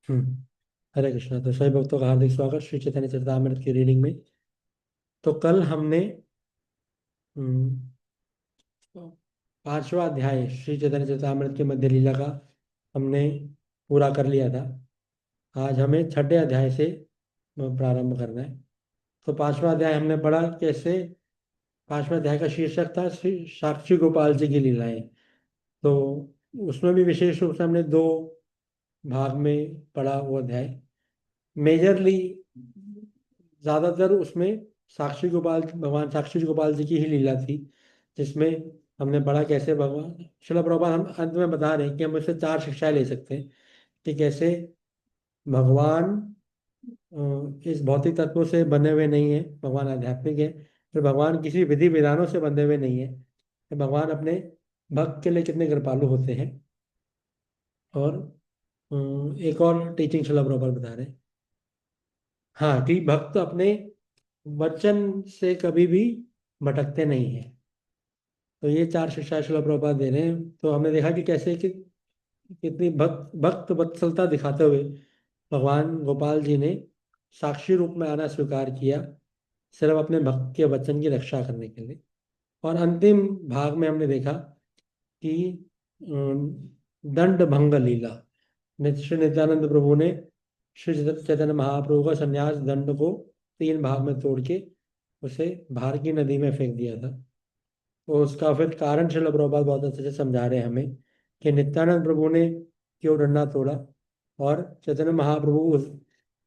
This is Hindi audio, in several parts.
हम्म। हरे कृष्णा। तो सभी भक्तों का हार्दिक स्वागत श्री चैतन्य चरितामृत की रीडिंग में। तो कल हमने हम्म, पांचवा अध्याय श्री चैतन्य चरितामृत के मध्य लीला का हमने पूरा कर लिया था। आज हमें छठे अध्याय से प्रारंभ करना है। तो पांचवा अध्याय हमने पढ़ा कैसे। पांचवा अध्याय का शीर्षक था श्री साक्षी गोपाल जी की लीलाएं। तो उसमें भी विशेष रूप से हमने दो भाग में पढ़ा वो अध्याय। मेजरली ज्यादातर उसमें साक्षी गोपाल भगवान साक्षी गोपाल जी की ही लीला थी, जिसमें हमने पढ़ा कैसे भगवान श्रील प्रभुपाद हम अंत में बता रहे हैं कि हम इससे चार शिक्षाएं ले सकते हैं कि कैसे भगवान इस भौतिक तत्वों से बने हुए नहीं है, भगवान आध्यात्मिक है। फिर भगवान किसी विधि विधानों से बंधे हुए नहीं है। फिर भगवान अपने भक्त के लिए कितने कृपालु होते हैं। और एक और टीचिंग श्रील प्रभुपाद बता रहे हैं, हाँ, कि भक्त अपने वचन से कभी भी भटकते नहीं है। तो ये चार शिक्षा श्रील प्रभुपाद दे रहे हैं। तो हमने देखा कि कैसे कि कितनी भक्त भक्त वत्सलता दिखाते हुए भगवान गोपाल जी ने साक्षी रूप में आना स्वीकार किया, सिर्फ अपने भक्त के वचन की रक्षा करने के लिए। और अंतिम भाग में हमने देखा कि दंड भंग लीला श्री नित्यानंद प्रभु ने श्री चैतन्य महाप्रभु का संन्यास दंड को तीन भाग में तोड़ के उसे भार की नदी में फेंक दिया था। तो उसका फिर कारण श्रील प्रभुपाद बहुत अच्छे से समझा रहे हैं हमें कि नित्यानंद प्रभु ने क्यों डंडा तोड़ा और चैतन्य महाप्रभु उस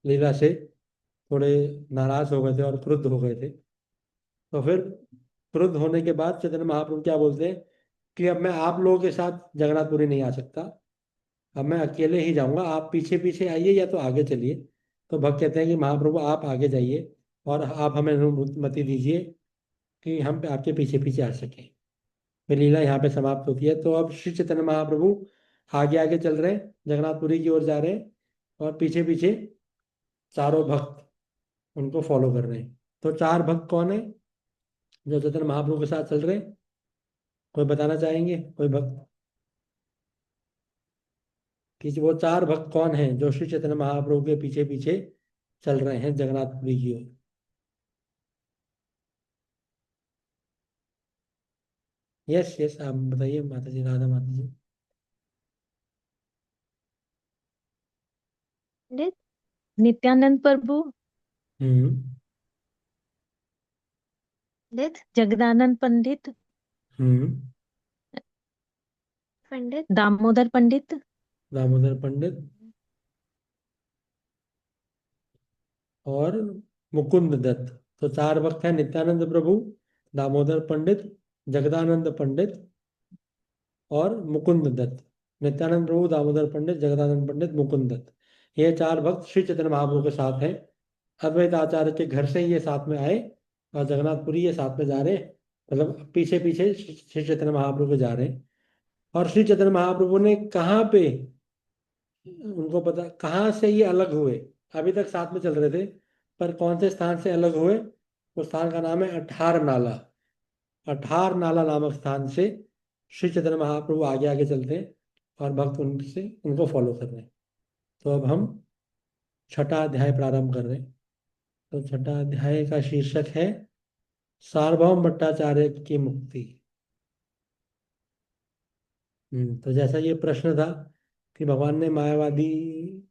लीला से थोड़े नाराज हो गए थे और क्रुद्ध हो गए थे। तो फिर क्रुद्ध होने के बाद चैतन्य महाप्रभु क्या बोलते हैं कि अब मैं आप लोगों के साथ जगन्नाथपुरी नहीं आ सकता, अब मैं अकेले ही जाऊंगा, आप पीछे पीछे आइए या तो आगे चलिए। तो भक्त कहते हैं कि महाप्रभु आप आगे जाइए और आप हमें अनुमति दीजिए कि हम आपके पीछे पीछे आ सकें। फिर लीला यहाँ पे समाप्त होती है। तो अब श्री चैतन्य महाप्रभु आगे आगे चल रहे हैं, जगन्नाथपुरी की ओर जा रहे हैं और पीछे पीछे चारों भक्त उनको फॉलो कर रहे हैं। तो चार भक्त कौन है जो चैतन्य महाप्रभु के साथ चल रहे हैं? कोई बताना चाहेंगे, कोई भक्त? कि वो चार भक्त कौन हैं जो श्री चैतन्य महाप्रभु के पीछे पीछे चल रहे हैं जगन्नाथपुरी की ओर? यस यस, आप बताइए माता जी, राधा माता जी। पंडित नित्यानंद प्रभु, हम्म। पंडित जगदानंद पंडित, हम्म। पंडित दामोदर पंडित, दामोदर पंडित और मुकुंद दत्त। तो चार भक्त हैं, नित्यानंद प्रभु, दामोदर पंडित, जगदानंद पंडित और मुकुंद दत्त। नित्यानंद प्रभु, दामोदर पंडित, जगदानंद पंडित, मुकुंद दत्त, ये चार भक्त श्री चैतन्य महाप्रभु के साथ हैं। अद्वैत आचार्य के घर से ये साथ में आए और जगन्नाथपुरी ये साथ में जा रहे हैं, मतलब पीछे पीछे श्री चैतन्य महाप्रभु के जा रहे हैं। और श्री चैतन्य महाप्रभु ने कहाँ पे, उनको पता कहाँ से ये अलग हुए? अभी तक साथ में चल रहे थे, पर कौन से स्थान से अलग हुए? उस स्थान का नाम है अठार नाला। अठार नाला नामक स्थान से श्री चैतन्य महाप्रभु आगे आगे चलते हैं और भक्त उनसे उनको फॉलो कर रहे हैं। तो अब हम छठा अध्याय प्रारंभ कर रहे हैं। तो छठा अध्याय का शीर्षक है सार्वभौम भट्टाचार्य की मुक्ति। तो जैसा ये प्रश्न था कि भगवान ने मायावादी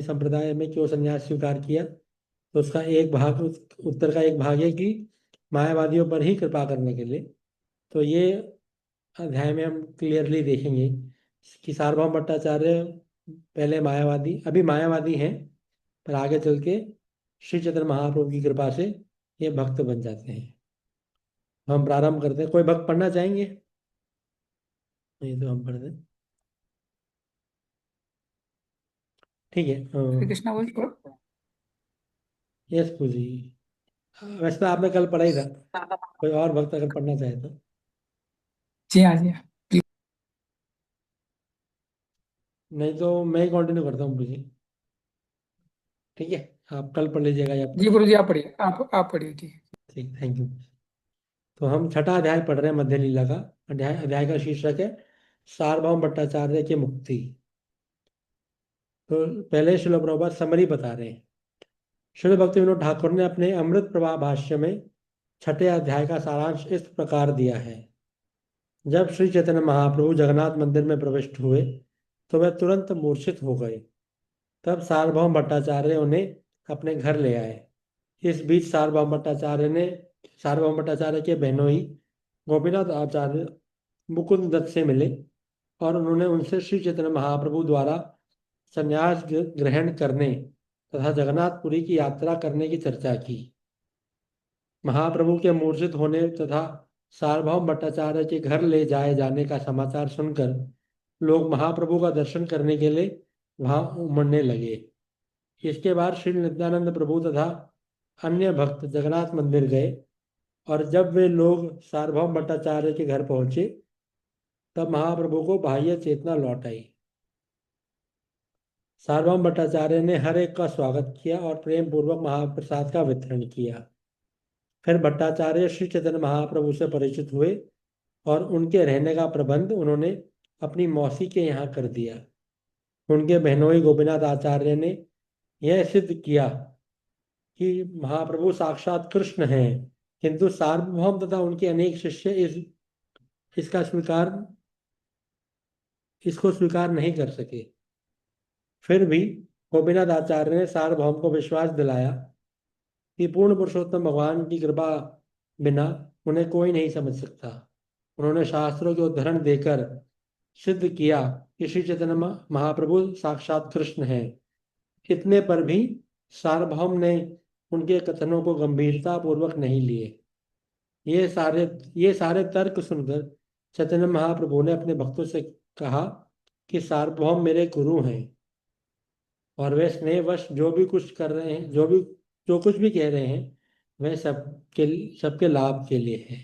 संप्रदाय में क्यों संन्यास स्वीकार किया, तो उसका एक भाग उत्तर का एक भाग है कि मायावादियों पर ही कृपा करने के लिए। तो ये अध्याय में हम क्लियरली देखेंगे कि सार्वभौम भट्टाचार्य पहले मायावादी, अभी मायावादी हैं, पर आगे चल के श्री चैतन्य महाप्रभु की कृपा से ये भक्त बन जाते हैं। हम प्रारंभ करते हैं। कोई भक्त पढ़ना चाहेंगे? नहीं तो हम पढ़ दें। ठीक है। हरे कृष्णा बोल करो। यस पूजी। वैसे तो आपने कल पढ़ा ही था, कोई और भक्त अगर पढ़ना चाहे तो। जी हाँ जी हाँ। नहीं तो मैं ही कंटिन्यू करता हूँ पूजी। ठीक है, आप कल पढ़ लीजिएगा या जी परसों। गुरु जी आप पढ़िए, आप पढ़िए, ठीक है। ठीक, थैंक यू। तो हम छठा अध्याय पढ़ रहे हैं मध्य लीला का। अध्याय अध्याय का शीर्षक है सार्वभौम भट्टाचार्य की मुक्ति। तो पहले श्रील प्रभुपाद समरी बता रहे हैं। श्रील भक्ति विनोद ठाकुर ने अपने अमृत प्रवाह भाष्य में 6ठे अध्याय का सारांश इस प्रकार दिया है। जब श्री चैतन्य महाप्रभु जगन्नाथ मंदिर में प्रविष्ट हुए तो वे तुरंत मूर्छित हो गए। तब सार्वभौम भट्टाचार्य उन्हें अपने घर ले आए। इस बीच सार्वभौम भट्टाचार्य के बहनोई गोपीनाथ आचार्य मुकुंद दत्त से मिले और उन्होंने उनसे श्री चैतन्य महाप्रभु द्वारा संन्यास ग्रहण करने तथा जगन्नाथपुरी की यात्रा करने की चर्चा की। महाप्रभु के मूर्छित होने तथा सार्वभौम भट्टाचार्य के घर ले जाए जाने का समाचार सुनकर लोग महाप्रभु का दर्शन करने के लिए वहां उमड़ने लगे। इसके बाद श्री नित्यानंद प्रभु तथा अन्य भक्त जगन्नाथ मंदिर गए और जब वे लोग सार्वभौम भट्टाचार्य के घर पहुंचे तब महाप्रभु को बाह्य चेतना लौट आई। सार्वभौम भट्टाचार्य ने हर एक का स्वागत किया और प्रेम पूर्वक महाप्रसाद का वितरण किया। फिर भट्टाचार्य श्री चैतन्य महाप्रभु से परिचित हुए और उनके रहने का प्रबंध उन्होंने अपनी मौसी के यहाँ कर दिया। उनके बहनोई गोपीनाथ आचार्य ने यह सिद्ध किया कि महाप्रभु साक्षात कृष्ण हैं, किंतु सार्वभौम तथा उनके अनेक शिष्य इसको स्वीकार नहीं कर सके। फिर भी गोपीनाथ आचार्य ने सार्वभौम को विश्वास दिलाया कि पूर्ण पुरुषोत्तम भगवान की कृपा बिना उन्हें कोई नहीं समझ सकता। उन्होंने शास्त्रों के उद्धरण देकर सिद्ध किया कि श्री चैतन्य महाप्रभु साक्षात कृष्ण हैं। इतने पर भी सार्वभौम ने उनके कथनों को गंभीरता पूर्वक नहीं लिए। ये सारे तर्क सुनकर चैतन्य महाप्रभु ने अपने भक्तों से कहा कि सार्वभौम मेरे गुरु हैं और वे स्नेहवश जो कुछ भी कह रहे हैं वह सबके लाभ के लिए है।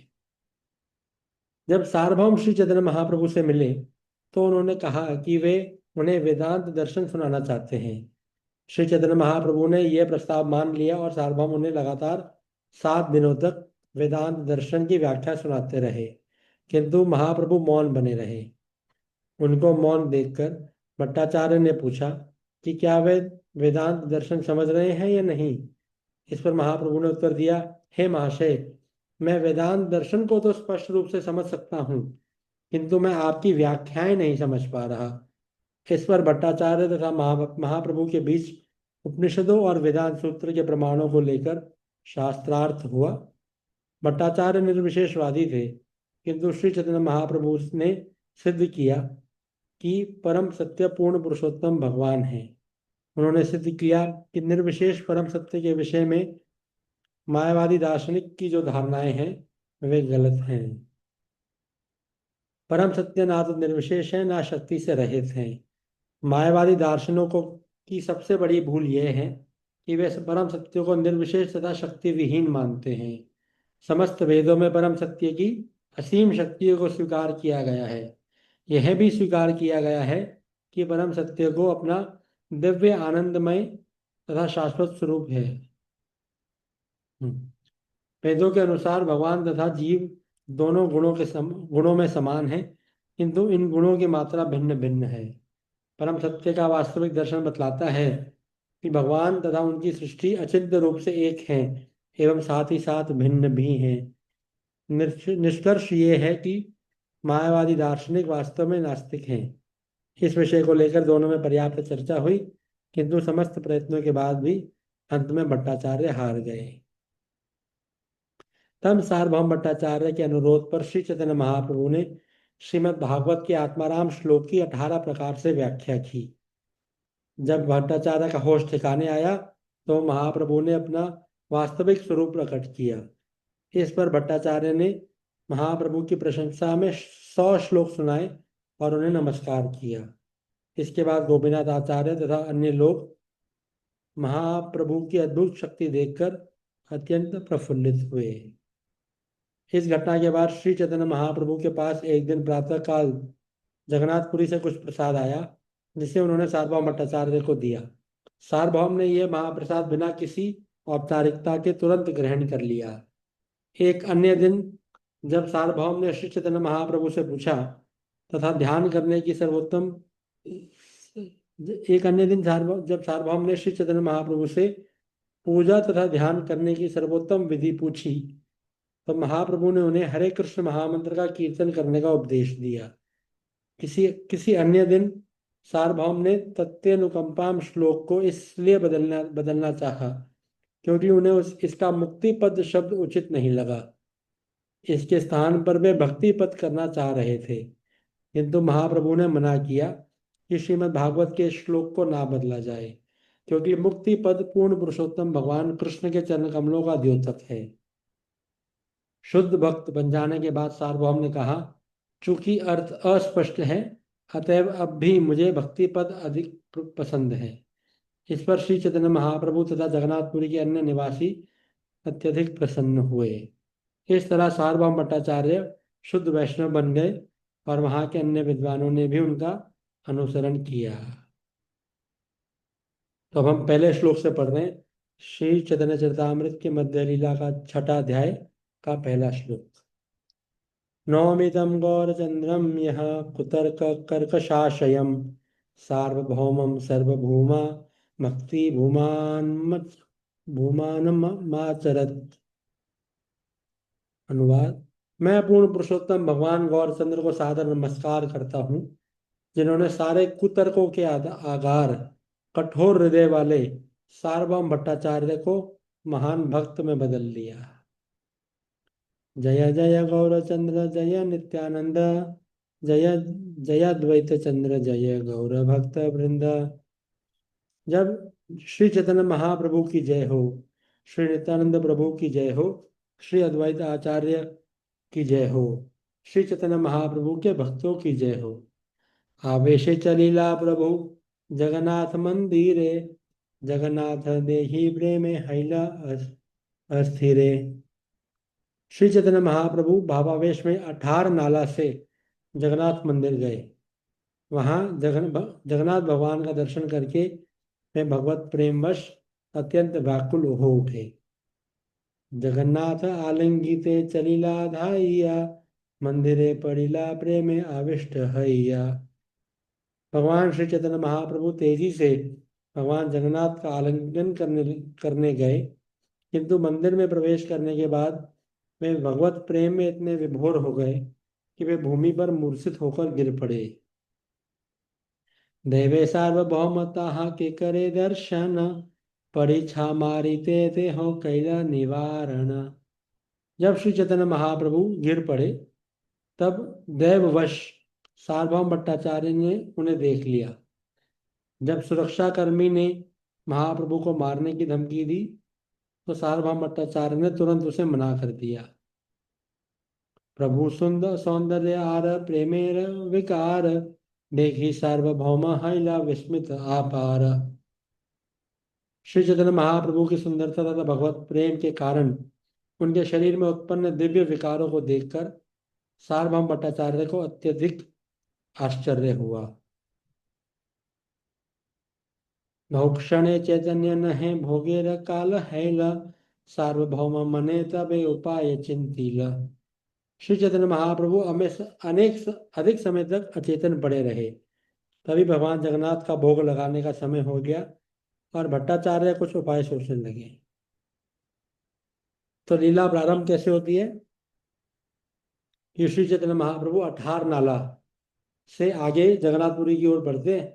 जब सार्वभौम श्री चैतन्य महाप्रभु से मिले तो उन्होंने कहा कि वे उन्हें वेदांत दर्शन सुनाना चाहते हैं। श्री चैतन्य महाप्रभु ने यह प्रस्ताव मान लिया और सार्वभौम उन्हें लगातार 7 दिनों तक वेदांत दर्शन की व्याख्या सुनाते रहे, किंतु महाप्रभु मौन बने रहे। उनको मौन देखकर भट्टाचार्य ने पूछा कि क्या वे वेदांत दर्शन समझ रहे हैं या नहीं। इस पर महाप्रभु ने उत्तर दिया, हे महाशय, मैं वेदांत दर्शन को तो स्पष्ट रूप से समझ सकता हूँ, किंतु मैं आपकी व्याख्याएं नहीं समझ पा रहा। इस पर भट्टाचार्य तथा महाप्रभु के बीच उपनिषदों और वेदांत सूत्र के प्रमाणों को लेकर शास्त्रार्थ हुआ। भट्टाचार्य निर्विशेषवादी थे, किंतु श्री चैतन्य महाप्रभु ने सिद्ध किया कि परम सत्य पूर्ण पुरुषोत्तम भगवान है। उन्होंने सिद्ध किया कि निर्विशेष परम सत्य के विषय में मायावादी दार्शनिक की जो धारणाएं हैं वे गलत हैं। परम सत्य ना तो निर्विशेष है ना शक्ति से रहित है। मायावादी दार्शनिकों की सबसे बड़ी भूल यह है कि वे परम सत्य को निर्विशेष तथा शक्ति विहीन मानते हैं। समस्त वेदों में परम सत्य की असीम शक्तियों को स्वीकार किया गया है। यह भी स्वीकार किया गया है कि परम सत्य को अपना दिव्य आनंदमय तथा शाश्वत स्वरूप है। वेदों के अनुसार भगवान तथा जीव दोनों गुणों में समान है, किंतु इन गुणों की मात्रा भिन्न भिन्न है। परम सत्य का वास्तविक दर्शन बतलाता है कि भगवान तथा उनकी सृष्टि अचिंत्य रूप से एक हैं एवं साथ ही साथ भिन्न भी हैं। निष्कर्ष ये है कि मायावादी दार्शनिक वास्तव में नास्तिक हैं। इस विषय को लेकर दोनों में पर्याप्त चर्चा हुई, किंतु समस्त प्रयत्नों के बाद भी अंत में भट्टाचार्य हार गए। तब सार्वभौम भट्टाचार्य के अनुरोध पर श्री चैतन्य महाप्रभु ने श्रीमद् भागवत के आत्माराम श्लोक की 18 प्रकार से व्याख्या की। जब भट्टाचार्य का होश ठिकाने आया तो महाप्रभु ने अपना वास्तविक स्वरूप प्रकट किया। इस पर भट्टाचार्य ने महाप्रभु की प्रशंसा में 100 श्लोक सुनाए और उन्हें नमस्कार किया। इसके बाद गोपीनाथ आचार्य तथा अन्य लोग महाप्रभु की अद्भुत शक्ति देखकर अत्यंत प्रफुल्लित हुए। इस घटना के बाद श्री चैतन्य महाप्रभु के पास एक दिन प्रातःकाल जगन्नाथपुरी से कुछ प्रसाद आया, जिसे उन्होंने सार्वभौम भट्टाचार्य को दिया। सार्वभौम ने यह महाप्रसाद बिना किसी औपचारिकता के तुरंत ग्रहण कर लिया। एक अन्य दिन जब सार्वभौम ने श्री चैतन्य महाप्रभु से पूछा तथा ध्यान करने की सर्वोत्तम एक अन्य दिन जब सार्वभौम ने श्री चैतन्य महाप्रभु से पूजा तथा ध्यान करने की सर्वोत्तम विधि पूछी, तो महाप्रभु ने उन्हें हरे कृष्ण महामंत्र का कीर्तन करने का उपदेश दिया। किसी किसी अन्य दिन सार्वभौम ने तत्तेनुकंपाम श्लोक को इसलिए बदलना बदलना चाहा क्योंकि उन्हें इसका मुक्ति पद शब्द उचित नहीं लगा। इसके स्थान पर वे भक्ति पद करना चाह रहे थे, किंतु महाप्रभु ने मना किया कि श्रीमद् भागवत के श्लोक को ना बदला जाए, क्योंकि मुक्ति पद पूर्ण पुरुषोत्तम भगवान कृष्ण के चरण कमलों का द्योतक है। शुद्ध भक्त बन जाने के बाद सार्वभौम ने कहा, चूंकि अर्थ अस्पष्ट है, अतएव अब भी मुझे भक्ति पद अधिक पसंद है। इस पर श्री चैतन्य महाप्रभु तथा जगन्नाथपुरी के अन्य निवासी अत्यधिक प्रसन्न हुए। इस तरह सार्वभौम भट्टाचार्य शुद्ध वैष्णव बन गए और वहां के अन्य विद्वानों ने भी उनका अनुसरण किया। तो अब हम पहले श्लोक से पढ़ रहे हैं। श्री चैतन्य चरितामृत के मध्य लीला का 6ठा अध्याय का पहला श्लोक। नौमितं गौरचंद्रम यह कुतर्क कर्कशाशयम सार्वभौमं सर्वभूमा भक्ति भूमानमाचरत। अनुवाद। मैं पूर्ण पुरुषोत्तम भगवान गौरचंद्र को सादर नमस्कार करता हूँ, जिन्होंने सारे कुतर्कों के आगार कठोर हृदय वाले सार्वभौम भट्टाचार्य को महान भक्त में बदल दिया। जय जय गौरचंद्र जय नित्यानंद जय जयाद्वैत चंद्र जय गौर भक्त वृंद। जब श्री चैतन्य महाप्रभु की जय हो, श्री नित्यानंद प्रभु की जय हो, श्री अद्वैत आचार्य की जय हो, श्री चैतन्य महाप्रभु के भक्तों की जय हो। आवेशे चलीला प्रभु जगन्नाथ मंदिरे जगन्नाथ देहि प्रेमे हैला अस्थिरे। श्री चैतन्य महाप्रभु भावावेश में 18 नाला से जगन्नाथ मंदिर गए। वहां जगन्नाथ भगवान का दर्शन करके वे भगवत प्रेमवश अत्यंत व्याकुल हो उठे। जगन्नाथ आलिंगिते चलीला धाइया मंदिरे पड़िला प्रेमे आविष्ट हैया। भगवान श्री चैतन्य महाप्रभु तेजी से भगवान जगन्नाथ का आलिंगन करने गए, किंतु मंदिर में प्रवेश करने के बाद वे भगवत प्रेम में इतने विभोर हो गए कि वे भूमि पर मूर्छित होकर गिर पड़े। देवे सार्वभौमता के करे दर्शन परीक्षा मारिते थे हो कैला निवारण। जब श्री चैतन्य महाप्रभु गिर पड़े, तब दैववश सार्वभौम भट्टाचार्य ने उन्हें देख लिया। जब सुरक्षाकर्मी ने महाप्रभु को मारने की धमकी दी, तो सार्वभौम भट्टाचार्य ने तुरंत उसे मना कर दिया। प्रभु सुंदर सौंदर्य आर प्रेमेर विकार देखी सार्वभौम हैला विस्मित आपार। श्री चैतन्य महाप्रभु की सुंदरता तथा भगवत प्रेम के कारण उनके शरीर में उत्पन्न दिव्य विकारों को देखकर सार्वभौम भट्टाचार्य को अत्यधिक आश्चर्य हुआ। बहुक्षणे चैतन्य नहे भोगेर काल हैला सार्वभौम मने तबे उपाय चिंतीला। श्री चैतन्य महाप्रभु अधिक समय तक अचेतन पड़े रहे। तभी भगवान जगन्नाथ का भोग लगाने का समय हो गया और भट्टाचार्य कुछ उपाय सोचने लगे। तो लीला प्रारंभ कैसे होती है कि श्री चैतन्य महाप्रभु 18 नाला से आगे जगन्नाथपुरी की ओर बढ़ते हैं।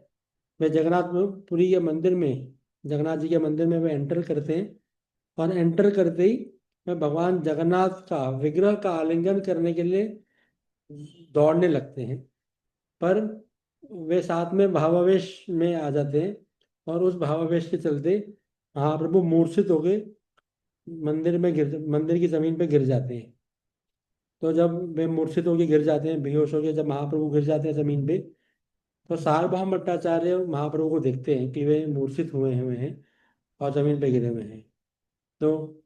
वे जगन्नाथपुरी के मंदिर में, जगन्नाथ जी के मंदिर में वे एंटर करते हैं और एंटर करते ही वे भगवान जगन्नाथ का विग्रह का आलिंगन करने के लिए दौड़ने लगते हैं, पर वे साथ में भावावेश में आ जाते हैं और उस भावावेश के चलते महाप्रभु मूर्छित होकर मंदिर की जमीन पर गिर जाते हैं। तो जब वे मूर्छित होकर गिर जाते हैं, बेहोश होकर जब महाप्रभु गिर जाते हैं जमीन पे, तो सार्वभौम भट्टाचार्य महाप्रभु को देखते हैं कि वे मूर्छित हुए हैं और जमीन पे गिरे हुए हैं। तो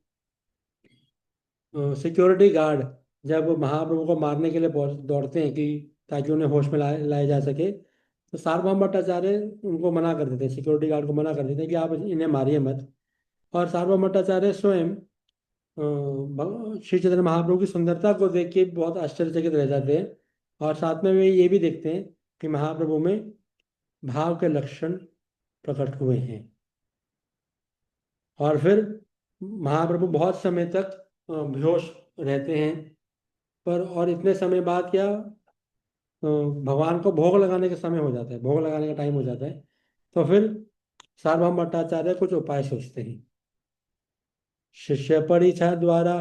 सिक्योरिटी गार्ड जब महाप्रभु को मारने के लिए दौड़ते हैं कि ताकि उन्हें होश में लाया जा सके, तो सार्वभौम भट्टाचार्य उनको मना कर देते हैं, सिक्योरिटी गार्ड को मना कर देते हैं कि आप इन्हें मारिए मत। और सार्वभौम भट्टाचार्य स्वयं श्री चैतन्य महाप्रभु की सुंदरता को देख के बहुत आश्चर्यचकित रह जाते हैं और साथ में वे ये भी देखते हैं कि महाप्रभु में भाव के लक्षण प्रकट हुए हैं। और फिर महाप्रभु बहुत समय तक बेहोश रहते हैं। पर और इतने समय बाद क्या भगवान को भोग लगाने का समय हो जाता है, भोग लगाने का टाइम हो जाता है। तो फिर सार्वभौम भट्टाचार्य कुछ उपाय सोचते हैं। शिष्य परीक्षा द्वारा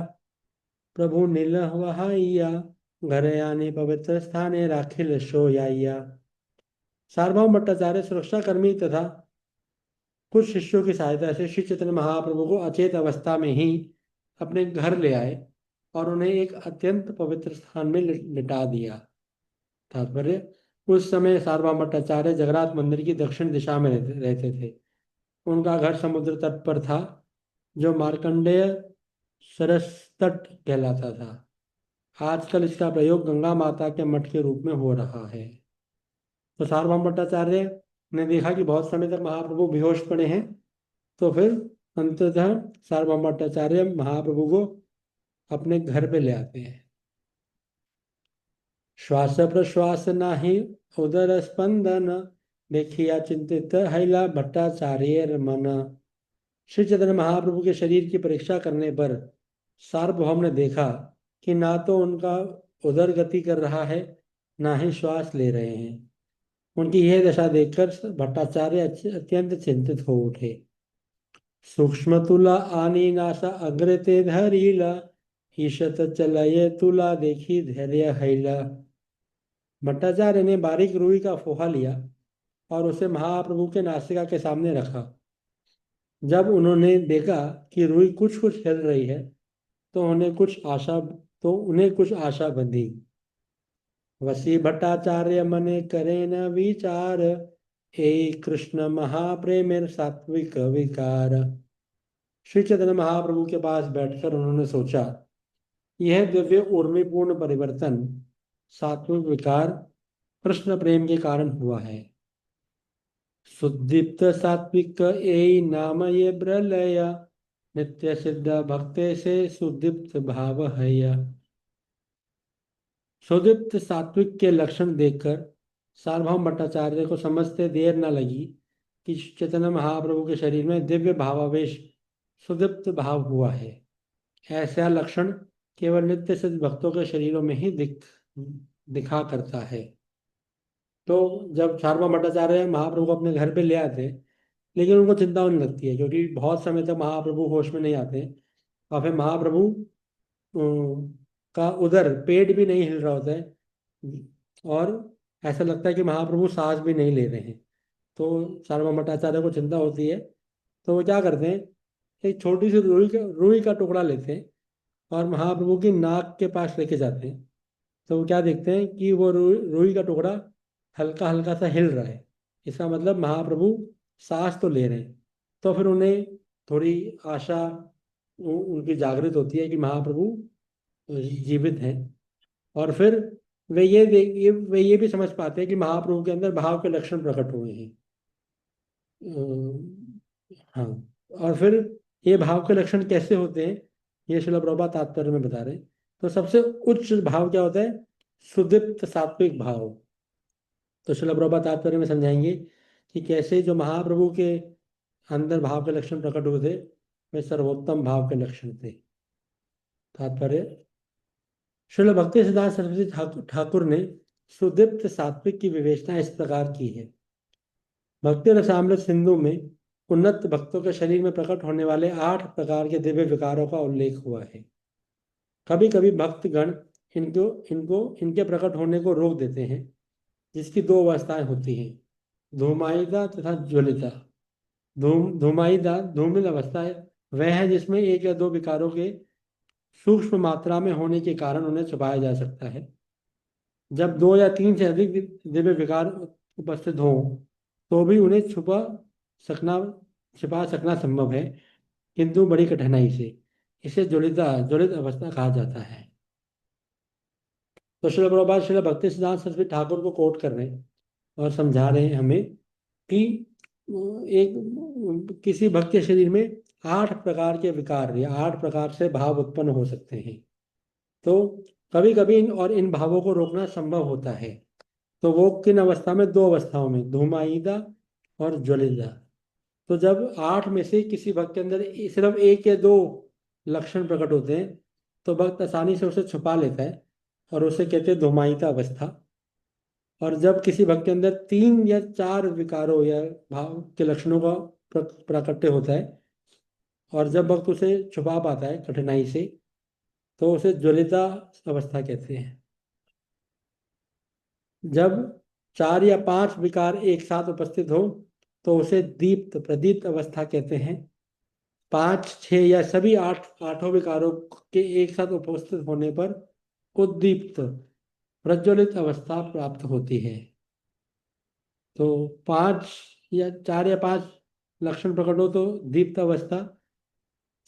प्रभु निर्वहाइया, घर आने पवित्र स्थाने राखिल सोयाइया। सार्वभौम भट्टाचार्य सुरक्षाकर्मी तथा कुछ शिष्यों की सहायता से श्री चैतन्य महाप्रभु को अचेत अवस्था में ही अपने घर ले आए और उन्हें एक अत्यंत पवित्र स्थान में लिटा दिया। तात्पर्य, उस समय सार्वभौम भट्टाचार्य जगन्नाथ मंदिर की दक्षिण दिशा में रहते थे। उनका घर समुद्र तट पर था, जो मार्कंडेय सरस तट कहलाता था। आजकल इसका प्रयोग गंगा माता के मठ के रूप में हो रहा है। तो सार्वभौम भट्टाचार्य ने देखा कि बहुत समय तक महाप्रभु बेहोश पड़े हैं। तो फिर अंततः सार्वभौम भट्टाचार्य महाप्रभु को अपने घर पे ले आते हैं। श्वास प्रश्वास नाही उदर स्पंदन, देखिया चिंतित हैला भट्टाचार्य मन। श्री चैतन्य महाप्रभु के शरीर की परीक्षा करने पर सार्वभौम ने देखा कि ना तो उनका उदर गति कर रहा है, ना ही श्वास ले रहे हैं। उनकी यह दशा देखकर भट्टाचार्य अत्यंत चिंतित हो उठे। सूक्ष्म तुला आनी नासा अग्रते धरीला, ईशत चलये तुला देखी धैर्य हैला। भट्टाचार्य ने बारीक रुई का फोहा लिया और उसे महाप्रभु के नासिका के सामने रखा। जब उन्होंने देखा कि रुई कुछ कुछ हिल रही है तो उन्हें कुछ आशा बंधी। वसी भट्टाचार्य मने करे न विचार, हे कृष्ण महाप्रेमेर सात्विक विकार। श्री चैतन्य महाप्रभु के पास बैठकर उन्होंने सोचा, यह दिव्य उर्मिपूर्ण परिवर्तन सात्विक विकार कृष्ण प्रेम के कारण हुआ है। सुदीप्त सात्विक ए नाम ये प्रलय, नित्य सिद्ध भक्ते से सुदीप्त भाव है। सुदीप्त सात्विक के लक्षण देखकर सार्वभौम भट्टाचार्य को समझते देर न लगी कि चैतन्य महाप्रभु के शरीर में दिव्य भावावेश सुदीप्त भाव हुआ है। ऐसा लक्षण केवल नित्य सिद्ध भक्तों के शरीरों में ही दिखा करता है। तो जब सार्वभौम भट्टाचार्य महाप्रभु को अपने घर पे ले आते, लेकिन उनको चिंता होने लगती है क्योंकि बहुत समय तक महाप्रभु होश में नहीं आते और फिर महाप्रभु का उधर पेट भी नहीं हिल रहा होता है और ऐसा लगता है कि महाप्रभु सांस भी नहीं ले रहे हैं। तो सार्वभौम भट्टाचार्य को चिंता होती है। तो वो क्या करते हैं, एक छोटी सी रुई का टुकड़ा लेते हैं और महाप्रभु की नाक के पास लेके जाते हैं। तो वो क्या देखते हैं कि वो रुई का टुकड़ा हल्का हल्का सा हिल रहा है। इसका मतलब महाप्रभु सांस तो ले रहे हैं। तो फिर उन्हें थोड़ी आशा उनकी जागृत होती है कि महाप्रभु जीवित हैं। और फिर वे ये भी समझ पाते हैं कि महाप्रभु के अंदर भाव के लक्षण प्रकट हुए हैं। हाँ, और फिर ये भाव के लक्षण कैसे होते हैं, ये श्रील प्रभुपाद तात्पर्य में बता रहे हैं। तो सबसे उच्च भाव क्या होता है, सुदीप्त सात्विक भाव। तो श्रील प्रभुपाद तात्पर्य में समझाएंगे कि कैसे जो महाप्रभु के अंदर भाव के लक्षण प्रकट हुए थे वे सर्वोत्तम भाव के लक्षण थे। तात्पर्य, श्रील भक्ति सिद्धांत सरस्वती ठाकुर ने सुदीप्त सात्विक की विवेचना इस प्रकार की है। भक्ति रसामृत सिंधु में उन्नत भक्तों के शरीर में प्रकट होने वाले 8 प्रकार के दिव्य विकारों का उल्लेख हुआ है। कभी कभी भक्तगण इनके प्रकट होने को रोक देते हैं, जिसकी 2 अवस्थाएं होती हैं, धूमायिता तथा ज्वलिता। धूमायिता धूमिल अवस्था वह है जिसमें 1 या 2 विकारों के सूक्ष्म मात्रा में होने के कारण उन्हें छुपाया जा सकता है। जब 2 या 3 से अधिक दिव्य विकार उपस्थित हों तो भी उन्हें छिपा सकना संभव है, किंतु बड़ी कठिनाई से। इसे ज्वलित अवस्था कहा जाता है। तो श्रील प्रभुपाद श्रील भक्ति सिद्धांत सरस्वती ठाकुर को कोट कर रहे हैं और समझा रहे हैं हमें कि किसी भक्त के शरीर में 8 प्रकार के विकार या 8 प्रकार से भाव उत्पन्न हो सकते हैं। तो कभी कभी इन भावों को रोकना संभव होता है, तो वो किन अवस्था में? दो अवस्थाओं में, धूमायिता और ज्वलिता। तो जब 8 में से किसी भक्त के अंदर सिर्फ 1 या 2 लक्षण प्रकट होते हैं तो भक्त आसानी से उसे छुपा लेता है और उसे कहते हैं धूमायिता अवस्था। और जब किसी भक्त के अंदर 3 या 4 विकारों या भाव के लक्षणों का प्राकट्य होता है और जब भक्त उसे छुपा पाता है कठिनाई से तो उसे ज्वलिता अवस्था कहते हैं। जब 4 या 5 विकार एक साथ उपस्थित हो तो उसे दीप्त प्रदीप्त अवस्था कहते हैं। 5, 6 या सभी 8 विकारों के एक साथ उपस्थित होने पर उद्दीप्त प्रज्वलित अवस्था प्राप्त होती है। तो 4 या 5 लक्षण प्रकट हो तो दीप्त अवस्था,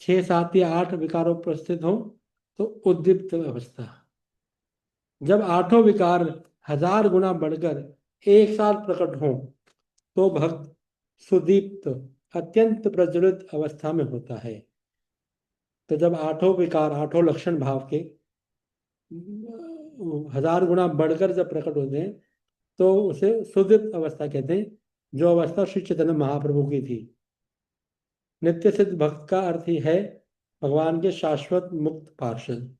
6, 7 या 8 विकारों उपस्थित हो तो उद्दीप्त अवस्था। जब 8 विकार 1000 गुना बढ़कर एक साथ प्रकट हो तो भक्त सुदीप्त अत्यंत प्रज्वलित अवस्था में होता है। तो जब 8 विकार 8 लक्षण भाव के 1000 गुना बढ़कर जब प्रकट होते हैं तो उसे सुदीप्त अवस्था कहते हैं, जो अवस्था श्री चैतन्य महाप्रभु की थी। नित्य सिद्ध भक्त का अर्थ ही है भगवान के शाश्वत मुक्त पार्षद।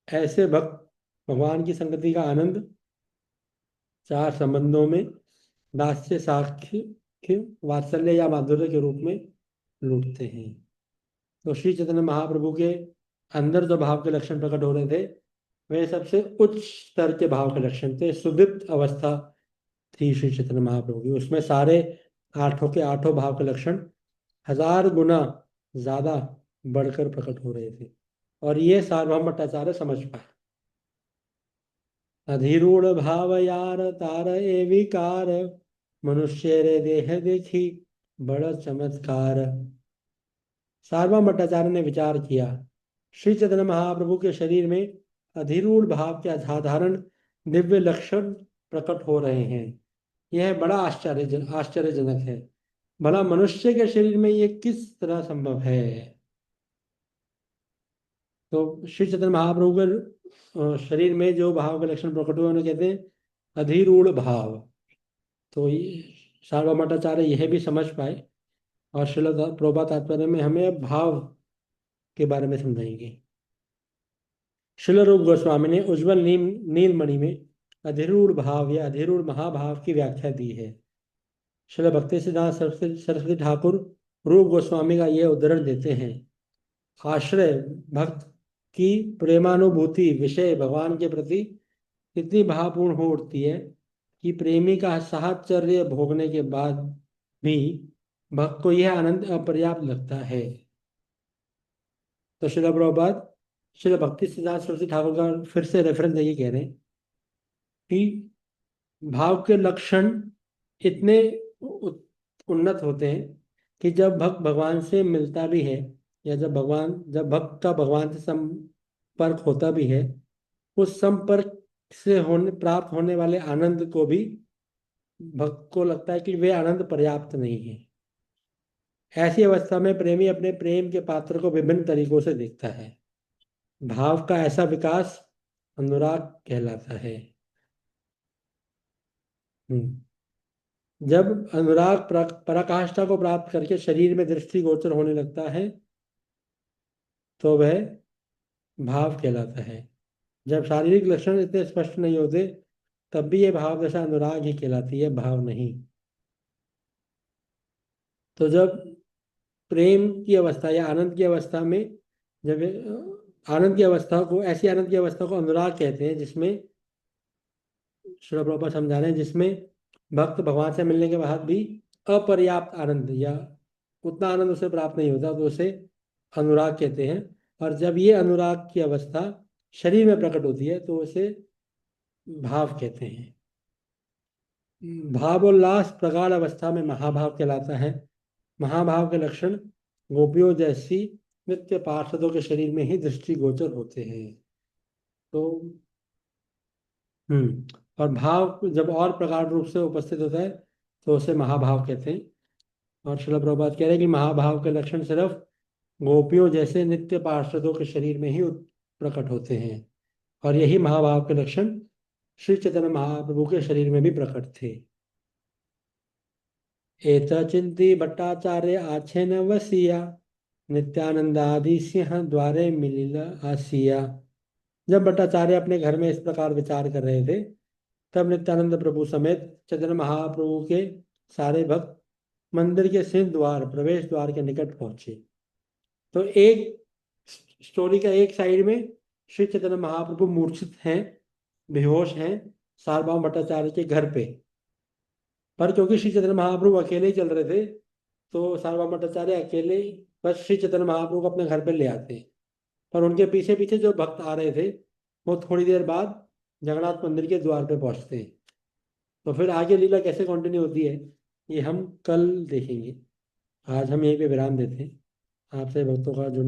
ऐसे भक्त भगवान की संगति का आनंद 4 संबंधों में दास्य, साख्य, वात्सल्य या माधुर्य के रूप में लूटते हैं। तो श्री चैतन्य महाप्रभु के अंदर जो भाव के लक्षण प्रकट हो रहे थे वे सबसे उच्च स्तर के भाव के लक्षण थे। सुदीप्त अवस्था थी श्री चैतन्य महाप्रभु की, उसमें सारे 8 के 8 भाव के लक्षण 1000 गुना ज्यादा बढ़कर प्रकट हो रहे थे। और ये सार्वभौम भट्टाचार्य समझ पाए। अधिरूढ़ भाव यार तार ए विकार, मनुष्य रे देह देखी बड़ा चमत्कार। सार्वभौम भट्टाचार्य ने विचार किया, श्री चैतन्य महाप्रभु के शरीर में अधिरूढ़ भाव के असाधारण दिव्य लक्षण प्रकट हो रहे हैं। यह बड़ा आश्चर्यजनक है। भला मनुष्य के शरीर में ये किस तरह संभव है? तो श्री चैतन्य महाप्रभु के शरीर में जो भाव के लक्षण प्रकट हुए उन्हें कहते हैं अधिरूढ़ भाव। तो सार्वभौम भट्टाचार्य यह भी समझ पाए और श्रील प्रभुपाद तात्पर्य में हमें भाव के बारे में समझाएंगे। श्रील रूप गोस्वामी ने उज्ज्वल नीलमणि में अधिरूढ़ भाव या अधिरूढ़ महाभाव की व्याख्या दी है। श्रील भक्ति सिद्धांत सरस्वती ठाकुर रूप गोस्वामी का यह उदाहरण देते हैं। आश्रय भक्त की प्रेमानुभूति विषय भगवान के प्रति इतनी भावपूर्ण हो उठती है कि प्रेमी का साहचर्य भोगने के बाद भी भक्त को यह आनंद अपर्याप्त लगता है। तो श्रील प्रभुपाद श्रील भक्ति सिद्धांत सरस्वती ठाकुर का फिर से रेफरेंस ये कह रहे हैं कि भाव के लक्षण इतने उन्नत होते हैं कि जब भक्त भगवान से मिलता भी है या जब भक्त का भगवान से संपर्क होता भी है, उस संपर्क से प्राप्त होने वाले आनंद को भी भक्त को लगता है कि वे आनंद पर्याप्त नहीं है। ऐसी अवस्था में प्रेमी अपने प्रेम के पात्र को विभिन्न तरीकों से देखता है। भाव का ऐसा विकास अनुराग कहलाता है। जब अनुराग पराकाष्ठा को प्राप्त करके शरीर में दृष्टिगोचर होने लगता है तो वह भाव कहलाता है। जब शारीरिक लक्षण इतने स्पष्ट नहीं होते तब भी यह भाव दशा अनुराग ही कहलाती है, भाव नहीं। तो जब प्रेम की अवस्था या आनंद की अवस्था में जब आनंद की अवस्था को ऐसी आनंद की अवस्था को अनुराग कहते हैं जिसमें श्रील प्रभुपाद समझा रहे हैं जिसमें भक्त भगवान से मिलने के बाद भी अपर्याप्त आनंद या उतना आनंद उसे प्राप्त नहीं होता तो उसे अनुराग कहते हैं। और जब ये अनुराग की अवस्था शरीर में प्रकट होती है तो उसे भाव कहते हैं। भावोल्लास प्रगाढ़ अवस्था में महाभाव कहलाता है। महाभाव के लक्षण गोपियों जैसी नित्य पार्षदों के शरीर में ही दृष्टिगोचर होते हैं। तो और भाव जब और प्रगाढ़ रूप से उपस्थित होता है तो उसे महाभाव कहते हैं। और श्रील प्रभुपाद कह रहे हैं कि महाभाव के लक्षण सिर्फ गोपियों जैसे नित्य पार्षदों के शरीर में ही प्रकट होते हैं और यही महाभाव के लक्षण श्री चैतन्य महाप्रभु के शरीर में भी प्रकट थे। एत चिंती भट्टाचार्य आछे न वसिया, नित्यानंद आदि सिंह द्वारे मिलिल आसिया। जब भट्टाचार्य अपने घर में इस प्रकार विचार कर रहे थे, तब नित्यानंद प्रभु समेत चैतन्य महाप्रभु के सारे भक्त मंदिर के सिंह द्वार, प्रवेश द्वार के निकट पहुंचे। तो एक स्टोरी का एक साइड में श्री चैतन्य महाप्रभु मूर्छित हैं, बेहोश हैं सार्वभौम भट्टाचार्य के घर पे, पर क्योंकि श्री चैतन्य महाप्रभु अकेले ही चल रहे थे, तो सार्वभौम भट्टाचार्य अकेले बस श्री चैतन्य महाप्रभु को अपने घर पे ले आते। पर उनके पीछे पीछे जो भक्त आ रहे थे, वो थोड़ी देर बाद जगन्नाथ मंदिर के द्वार पे पहुंचते हैं। तो फिर आगे लीला कैसे कंटिन्यू होती है, ये हम कल देखेंगे। आज हम यहीं पे विराम देते हैं। आपसे भक्तों का जो